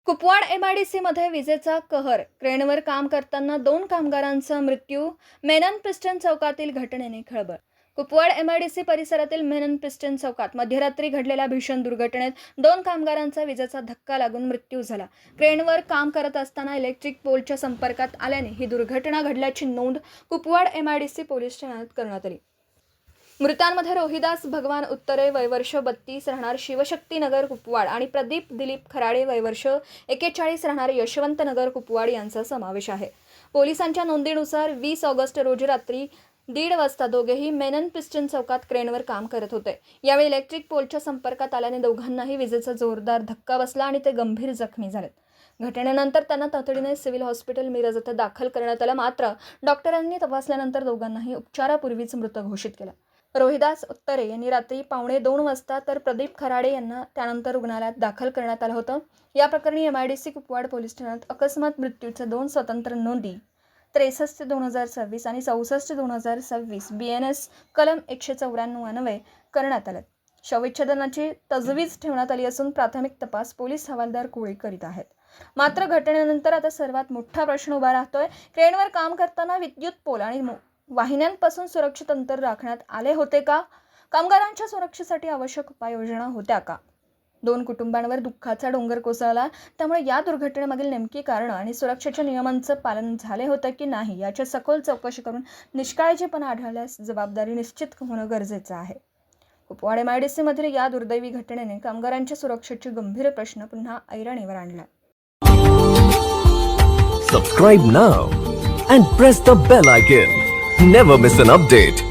कुपवाड एमआयडीसीमध्ये विजेचा कहर. क्रेनवर काम करताना 2 कामगारांचा मृत्यू. मेनन पिस्टन चौकातील घटनेने खळबळ. कुपवाड एमआयडीसी परिसरातील मेनन पिस्टन चौकात मध्यरात्री घडलेल्या भीषण दुर्घटनेत 2 कामगारांचा विजेचा धक्का लागून मृत्यू झाला. क्रेनवर काम करत असताना इलेक्ट्रिक पोलच्या संपर्कात आल्याने ही दुर्घटना घडल्याची नोंद कुपवाड एमआयडीसी पोलीस ठाण्यात करण्यात आली. मृतांमध्ये रोहिदास भगवान उत्तरे वय वर्ष 32 राहणार शिवशक्तीनगर कुपवाड आणि प्रदीप दिलीप खराडे वय वर्ष 41 राहणार यशवंतनगर कुपवाड यांचा समावेश आहे. पोलिसांच्या नोंदीनुसार 20 ऑगस्ट रोजी रात्री 1:30 वाजता दोघेही मेनन पिस्टन चौकात क्रेनवर काम करत होते. यावेळी इलेक्ट्रिक पोलच्या संपर्कात आल्याने दोघांनाही विजेचा जोरदार धक्का बसला आणि ते गंभीर जखमी झालेत. घटनेनंतर त्यांना तातडीने सिव्हिल हॉस्पिटल मिरज येथे दाखल करण्यात आलं. मात्र डॉक्टरांनी तपासल्यानंतर दोघांनाही उपचारापूर्वीच मृत घोषित केलं. रोहिदास उत्तरे यांनी रात्री 1:15 वाजता तर प्रदीप खराडे यांना त्यानंतर रुग्णालयात दाखल करण्यात आलं होतं. या प्रकरणी एमआयडीसी कुपवाड पोलीस ठाण्यात अकस्मात मृत्यूच्या 2 स्वतंत्र नोंदी 63/2026 आणि 64/2026 BNS कलम 194 अन्वये करण्यात आल्यात. शवविच्छेदनाची तजवीज ठेवण्यात आली असून प्राथमिक तपास पोलीस हवालदार कोळी करीत आहेत. मात्र घटनेनंतर आता सर्वात मोठा प्रश्न उभा राहतोय. क्रेनवर काम करताना विद्युत पोल आणि वाहिन्यांपासून सुरक्षित अंतर राखण्यात आले होते का? कामगारांच्या सुरक्षेसाठी आवश्यक उपाययोजना होत्या का? 2 कुटुंबांवर दुःखाचा डोंगर कोसळला. त्यामुळे या दुर्घटनेमागील नेमकी कारणं आणि सुरक्षेच्या नियमांचं पालन झाले होतं की नाही याची सखोल चौकशी करून निष्काळजीपणा आढळल्यास जबाबदारी निश्चित होणं गरजेचं आहे. कुपवाड एमआयडीसीमधील या दुर्दैवी घटनेने कामगारांच्या सुरक्षेचे गंभीर प्रश्न पुन्हा ऐरणीवर आणला. Subscribe now and press the bell icon. Never miss an update.